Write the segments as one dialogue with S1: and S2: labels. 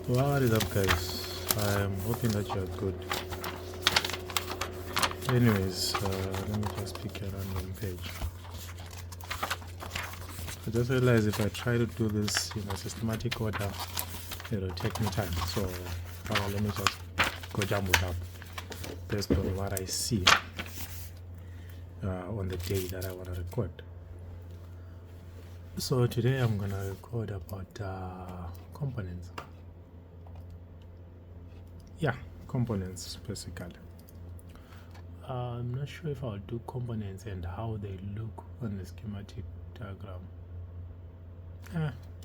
S1: What is up, guys? I'm hoping that you're good. Anyways, let me just pick a random page. I just realized if I try to do this in a systematic order, it'll take me time. So let me just go jumble up based on what I see on the day that I want to record. So today I'm gonna record about components. Yeah, components basically. I'm not sure if I'll do components and how they look on the schematic diagram.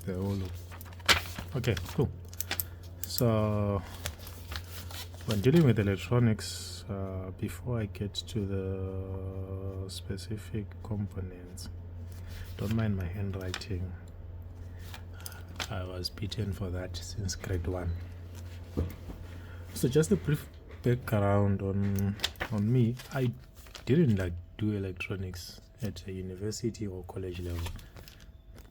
S1: They all look okay, cool. So when dealing with electronics, before I get to the specific components, don't mind my handwriting. I was beaten for that since grade 1. So just a brief background on me. I didn't do electronics at a university or college level.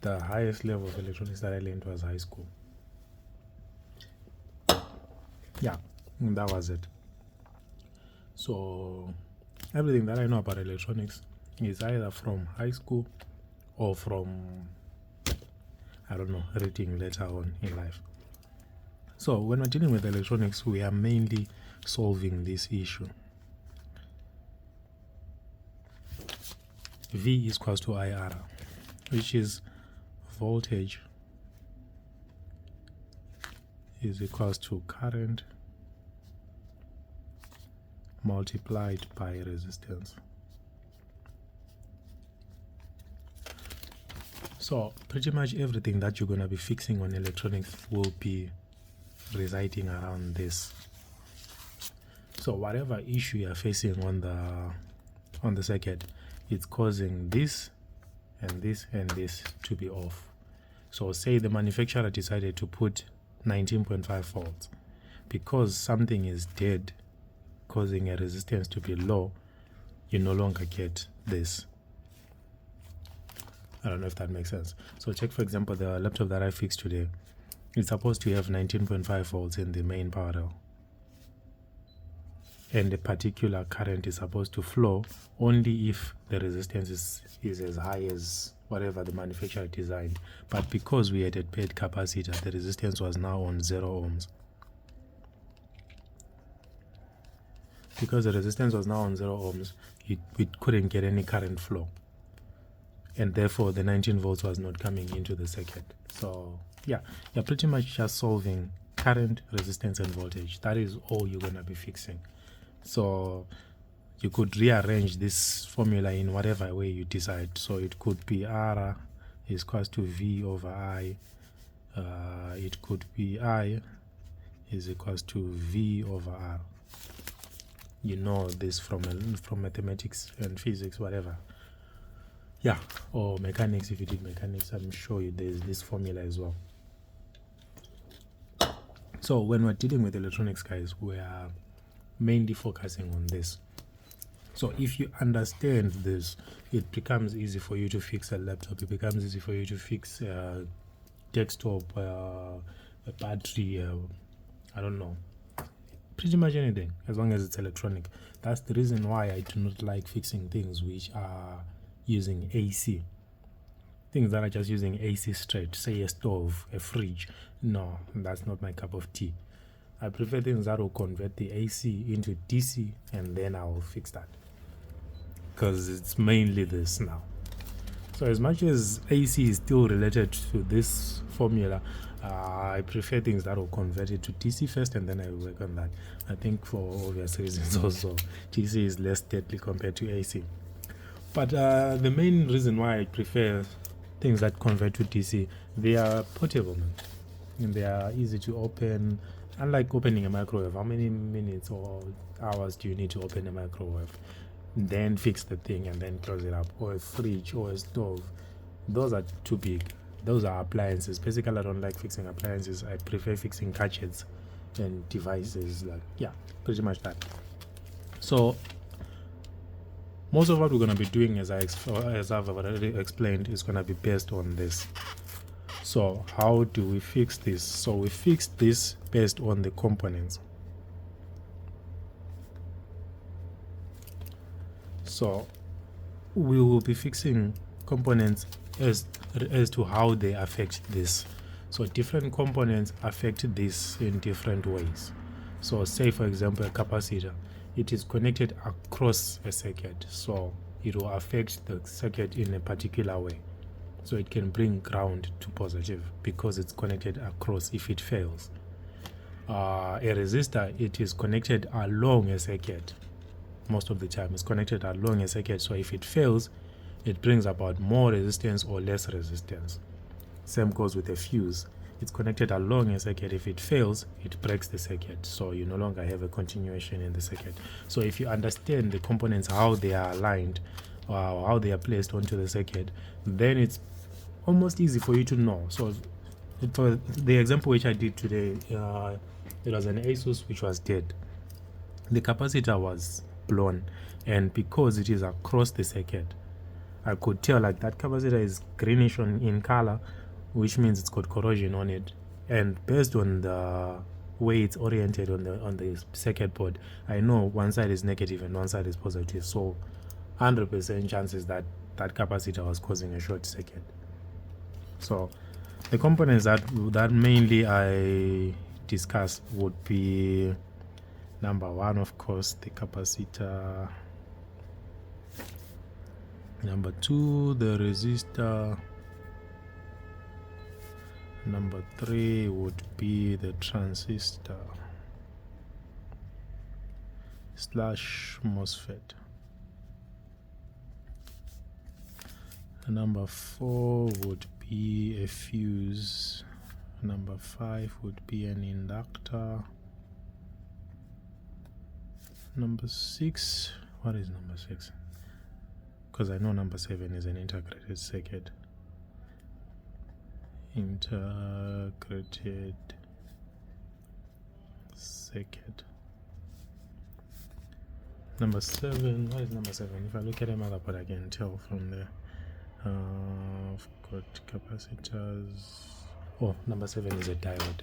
S1: The highest level of electronics that I learned was high school. Yeah, that was it. So everything that I know about electronics is either from high school or from, I don't know, reading later on in life. So when we're dealing with electronics, we are mainly solving this issue. V is equals to IR, which is voltage is equals to current multiplied by resistance. So pretty much everything that you're going to be fixing on electronics will be residing around this. So whatever issue you're facing on the circuit, it's causing this and this and this to be off. So say the manufacturer decided to put 19.5 volts. Because something is dead, causing a resistance to be low, you no longer get this. I don't know if that makes sense. So check, for example, the laptop that I fixed today. It's supposed to have 19.5 volts in the main power rail. And a particular current is supposed to flow only if the resistance is as high as whatever the manufacturer designed. But because we had a bad capacitor, the resistance was now on 0 ohms. Because the resistance was now on 0 ohms, we couldn't get any current flow. And therefore, the 19 volts was not coming into the circuit. So, yeah, you're pretty much just solving current, resistance, and voltage. That is all you're going to be fixing. So you could rearrange this formula in whatever way you decide. So it could be R is equals to V over I. It could be I is equals to V over R. You know this from mathematics and physics, whatever. Yeah, or mechanics. If you did mechanics, I'm sure there's this formula as well. So when we're dealing with electronics, guys, we are mainly focusing on this. So if you understand this, it becomes easy for you to fix a laptop. It becomes easy for you to fix a desktop, a battery, I don't know, pretty much anything, as long as it's electronic. That's the reason why I do not like fixing things which are using AC. Things that are just using AC straight, say a stove, a fridge. No, that's not my cup of tea. I prefer things that will convert the AC into DC, and then I'll fix that. Because it's mainly this now. So as much as AC is still related to this formula, I prefer things that will convert it to DC first, and then I work on that. I think for obvious reasons also, DC is less deadly compared to AC. But the main reason why I prefer things that convert to DC, they are portable, man. And they are easy to open. Unlike opening a microwave, how many minutes or hours do you need to open a microwave? Then fix the thing and then close it up. Or a fridge or a stove. Those are too big. Those are appliances. Basically, I don't like fixing appliances. I prefer fixing gadgets and devices. Yeah, pretty much that. So most of what we're going to be doing, as I've already explained, is going to be based on this. So how do we fix this? So we fix this based on the components. So we will be fixing components as to how they affect this. So different components affect this in different ways. So say for example a capacitor, it is connected across a circuit, so it will affect the circuit in a particular way. So it can bring ground to positive because it's connected across if it fails. A resistor, it is connected along a circuit. Most of the time it's connected along a circuit, so if it fails, it brings about more resistance or less resistance. Same goes with a fuse. It's connected along a circuit. If it fails, it breaks the circuit, so you no longer have a continuation in the circuit. So if you understand the components, how they are aligned or how they are placed onto the circuit, then it's almost easy for you to know. So for the example which I did today, it was an ASUS which was dead. The capacitor was blown, and because it is across the circuit, I could tell like that capacitor is greenish in color, which means it's got corrosion on it. And based on the way it's oriented on the circuit board, I know one side is negative and one side is positive. So 100% chances that that capacitor was causing a short circuit. So the components that mainly I discuss would be number one, of course, the capacitor. Number two, the resistor. Number three would be the transistor / MOSFET. Number four would be a fuse. Number five would be an inductor. Number six, what is number six? Because I know number seven is an integrated circuit. Integrated circuit. Number seven, what is number seven? If I look at a motherboard, I can tell from there. I've got capacitors. Oh, number seven is a diode.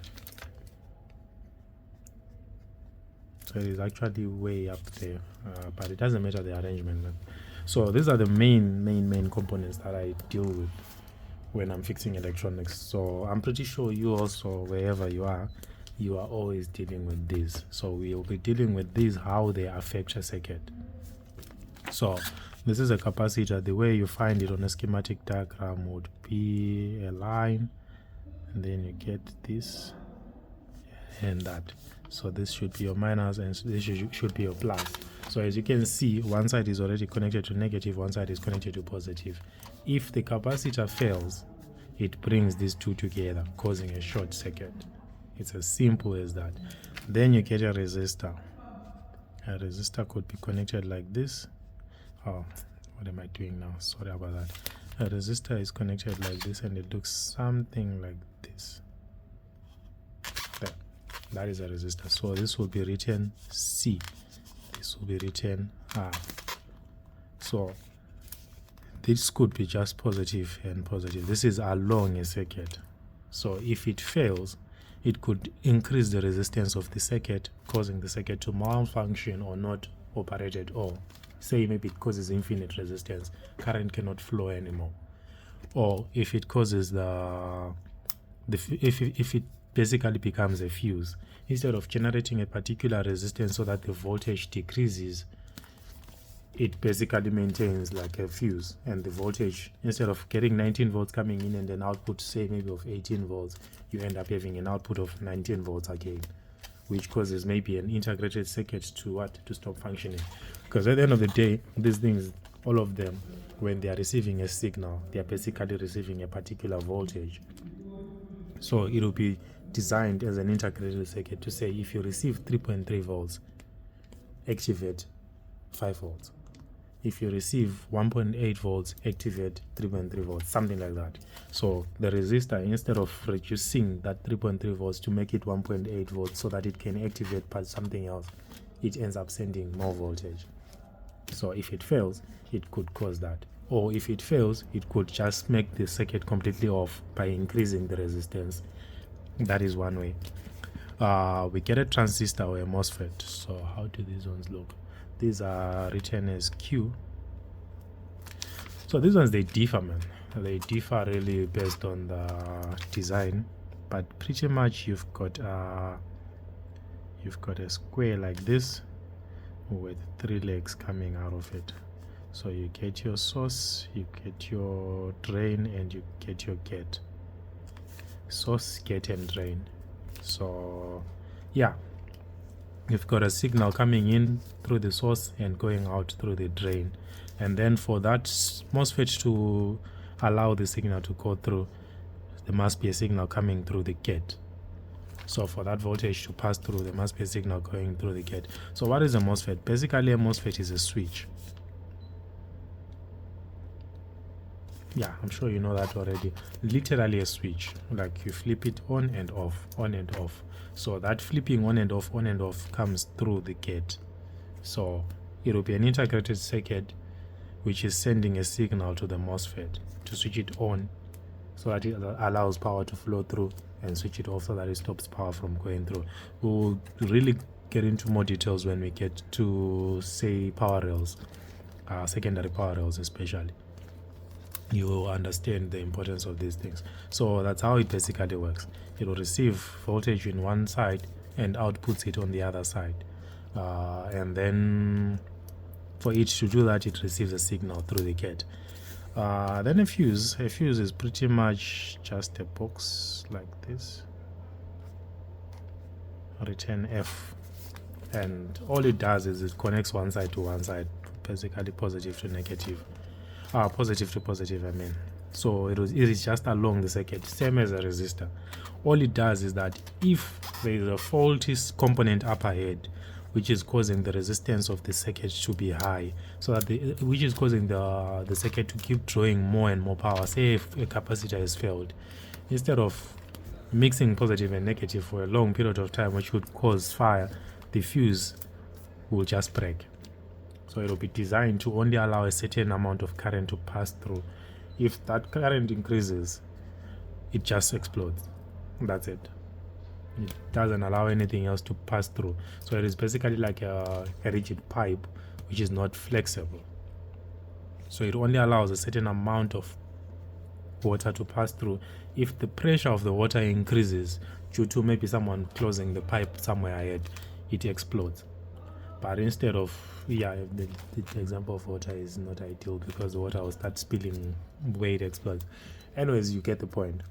S1: So it is actually way up there, but it doesn't matter the arrangement. So these are the main components that I deal with when I'm fixing electronics. So I'm pretty sure you also, wherever you are always dealing with these. So we'll be dealing with these, how they affect a circuit. So this is a capacitor. The way you find it on a schematic diagram would be a line, and then you get this and that. So this should be your minus and this should be your plus. So as you can see, one side is already connected to negative, one side is connected to positive. If the capacitor fails, it brings these two together, causing a short circuit. It's as simple as that. Then you get a resistor. A resistor could be connected like this. Oh, what am I doing now? Sorry about that. A resistor is connected like this, and it looks something like this. There. That is a resistor. So this will be written C. This will be written R. So this could be just positive and positive. This is along a circuit. So if it fails, it could increase the resistance of the circuit, causing the circuit to malfunction or not operate at all. Say maybe it causes infinite resistance, current cannot flow anymore. Or if it causes if it basically becomes a fuse, instead of generating a particular resistance so that the voltage decreases, it basically maintains like a fuse, and the voltage, instead of getting 19 volts coming in and an output say maybe of 18 volts, you end up having an output of 19 volts again, which causes maybe an integrated circuit to stop functioning. Because at the end of the day, these things, all of them, when they are receiving a signal, they are basically receiving a particular voltage. So it will be designed as an integrated circuit to say, if you receive 3.3 volts, activate 5 volts. If you receive 1.8 volts, activate 3.3 volts, something like that. So the resistor, instead of reducing that 3.3 volts to make it 1.8 volts so that it can activate something else, it ends up sending more voltage. So if it fails, it could cause that. or if it fails, it could just make the circuit completely off by increasing the resistance. That is one way. We get a transistor or a MOSFET. So how do these ones look? These are written as Q. So these ones, they differ, man. They differ really based on the design, but pretty much you've got a square like this with 3 legs coming out of it. So you get your source, you get your drain, and you get your gate. Source, gate, and drain. So yeah, you've got a signal coming in through the source and going out through the drain, and then for that MOSFET to allow the signal to go through, there must be a signal coming through the gate. So for that voltage to pass through, there must be a signal going through the gate. So what is a MOSFET? Basically, a MOSFET is a switch. Yeah, I'm sure you know that already. Literally a switch, like you flip it on and off, on and off. So that flipping on and off comes through the gate. So it will be an integrated circuit which is sending a signal to the MOSFET to switch it on so that it allows power to flow through, and switch it off so that it stops power from going through. We'll really get into more details when we get to, say, power rails, secondary power rails especially. You will understand the importance of these things. So that's how it basically works. It will receive voltage in one side and outputs it on the other side, and then for it to do that, it receives a signal through the gate. Then a fuse is pretty much just a box like this, written F, and all it does is it connects one side to one side, basically positive to negative, positive to positive, I mean. So it is just along the circuit, same as a resistor. All it does is that if there is a faulty component up ahead, which is causing the resistance of the circuit to be high, so that which is causing the circuit to keep drawing more and more power. Say if a capacitor has failed, instead of mixing positive and negative for a long period of time, which would cause fire, the fuse will just break. So it will be designed to only allow a certain amount of current to pass through. If that current increases, it just explodes. That's it. It doesn't allow anything else to pass through. So it is basically like a rigid pipe which is not flexible. So it only allows a certain amount of water to pass through. If the pressure of the water increases due to maybe someone closing the pipe somewhere ahead, it explodes. But instead of, yeah, the example of water is not ideal because the water will start spilling where it explodes. Anyways, you get the point.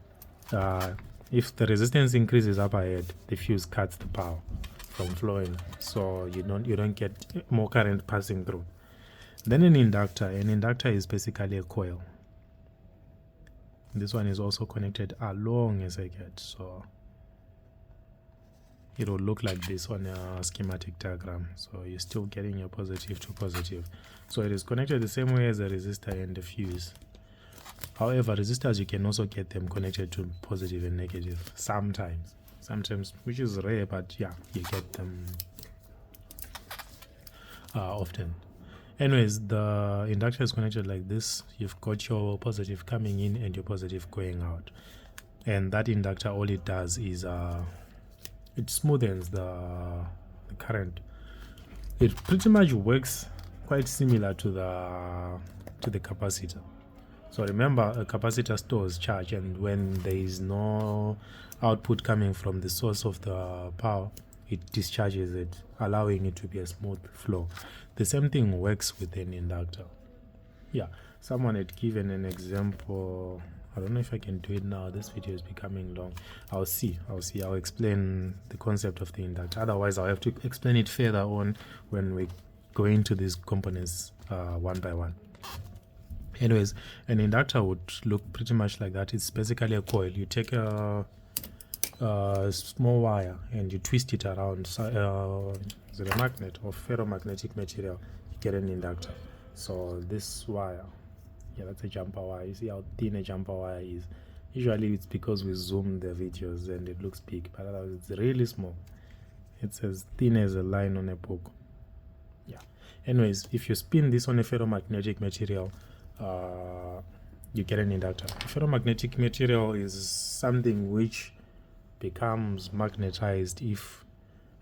S1: If the resistance increases up ahead, the fuse cuts the power from flowing, so you don't get more current passing through. Then an inductor is basically a coil. This one is also connected along a circuit, so it will look like this on a schematic diagram. So you're still getting your positive to positive. So it is connected the same way as a resistor and a fuse. However, resistors, you can also get them connected to positive and negative sometimes, which is rare, but yeah, you get them often. Anyways, the inductor is connected like this. You've got your positive coming in and your positive going out, and that inductor, all it does is it smoothens the current. It pretty much works quite similar to the capacitor. So remember, a capacitor stores charge, and when there is no output coming from the source of the power, it discharges it, allowing it to be a smooth flow. The same thing works with an inductor. Yeah, someone had given an example. I don't know if I can do it now. This video is becoming long. I'll see. I'll explain the concept of the inductor. Otherwise, I'll have to explain it further on when we go into these components one by one. Anyways, an inductor would look pretty much like that. It's basically a coil. You take a small wire and you twist it around. Is it a magnet or ferromagnetic material? You get an inductor. So this wire, yeah, that's a jumper wire. You see how thin a jumper wire is. Usually it's because we zoom the videos and it looks big, but it's really small. It's as thin as a line on a book. Yeah. Anyways, if you spin this on a ferromagnetic material, you get an inductor. Ferromagnetic material is something which becomes magnetized if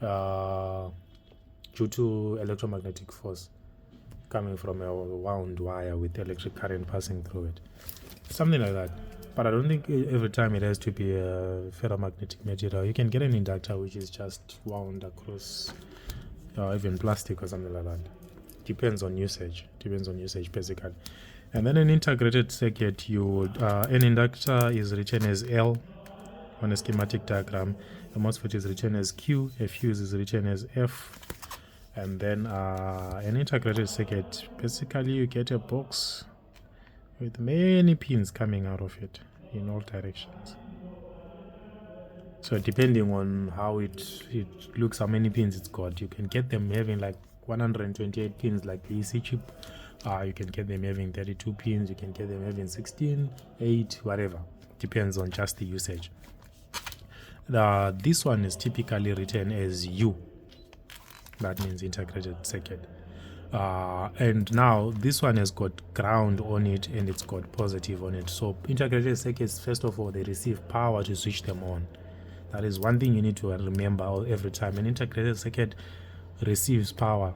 S1: due to electromagnetic force coming from a wound wire with electric current passing through it, something like that. But I don't think every time it has to be a ferromagnetic material. You can get an inductor which is just wound across even plastic or something like that. Depends on usage basically. And then an integrated circuit, you would an inductor is written as L on a schematic diagram, a MOSFET is written as Q, a fuse is written as F, and then an integrated circuit, basically you get a box with many pins coming out of it in all directions. So depending on how it looks, how many pins it's got, you can get them having like 128 pins like the EC chip. You can get them having 32 pins, you can get them having 16, 8, whatever. Depends on just the usage. This one is typically written as U. That means integrated circuit. And now this one has got ground on it and it's got positive on it. So integrated circuits, first of all, they receive power to switch them on. That is one thing you need to remember every time. An integrated circuit receives power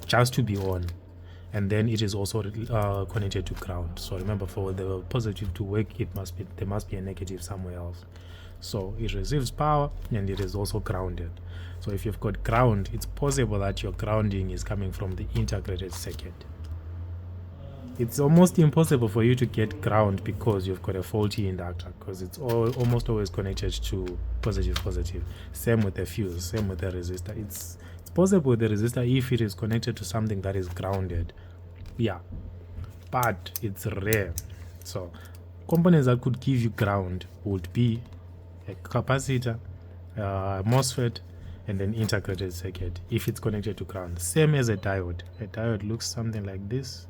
S1: just to be on, and then it is also connected to ground. So remember, for the positive to work, there must be a negative somewhere else. So it receives power and it is also grounded. So if you've got ground, it's possible that your grounding is coming from the integrated circuit. It's almost impossible for you to get ground because you've got a faulty inductor, because it's almost always connected to positive. Same with the fuse, same with the resistor. It's possible with the resistor if it is connected to something that is grounded, yeah, but it's rare. So components that could give you ground would be a capacitor, MOSFET, and an integrated circuit if it's connected to ground. Same as a diode. A diode looks something like this.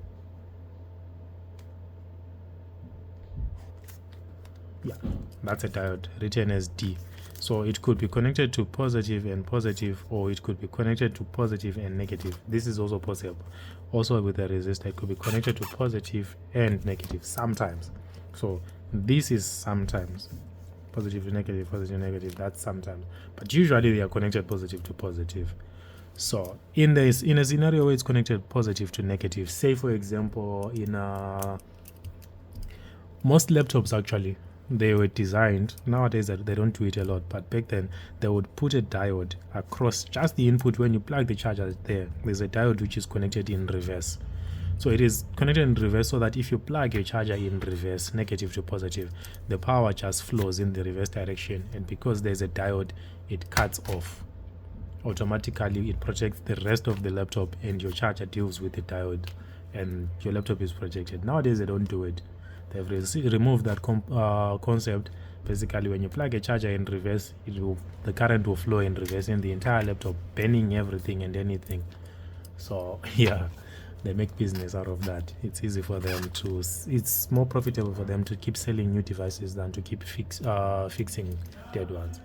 S1: Yeah, that's a diode, written as D. So it could be connected to positive and positive, or it could be connected to positive and negative. This is also possible. Also with a resistor, it could be connected to positive and negative sometimes. So this is sometimes. Positive, negative, that's sometimes. But usually they are connected positive to positive. So in a scenario where it's connected positive to negative, say for example, in most laptops actually, they were designed, nowadays they don't do it a lot, but back then they would put a diode across just the input. When you plug the charger there's a diode which is connected in reverse. So it is connected in reverse so that if you plug your charger in reverse, negative to positive, the power just flows in the reverse direction, and because there's a diode, it cuts off. Automatically it protects the rest of the laptop, and your charger deals with the diode and your laptop is protected. Nowadays they don't do it. They've removed that concept. Basically, when you plug a charger in reverse, the current will flow in reverse in the entire laptop, burning everything and anything. So yeah, they make business out of that. It's easy for them to, it's more profitable for them to keep selling new devices than to keep fixing dead ones.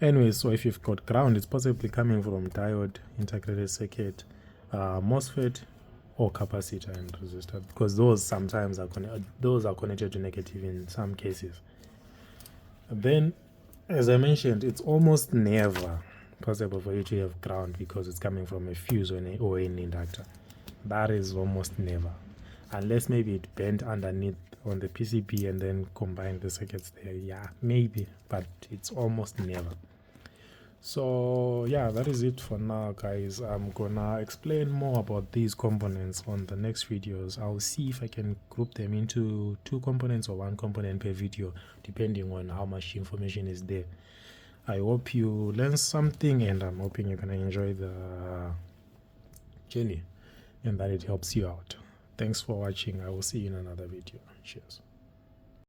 S1: Anyway, so if you've got ground, it's possibly coming from diode, integrated circuit, MOSFET, or capacitor and resistor, because those sometimes are connected to negative in some cases. Then, as I mentioned, it's almost never possible for you to have ground because it's coming from a fuse or an inductor. That is almost never, unless maybe it bent underneath on the PCB and then combine the circuits there. Yeah, maybe, but it's almost never. So yeah, that is it for now, guys. I'm gonna explain more about these components on the next videos. I'll see if I can group them into 2 components or 1 component per video, depending on how much information is there. I hope you learn something, and I'm hoping you're gonna enjoy the journey and that it helps you out. Thanks for watching. I will see you in another video. Cheers.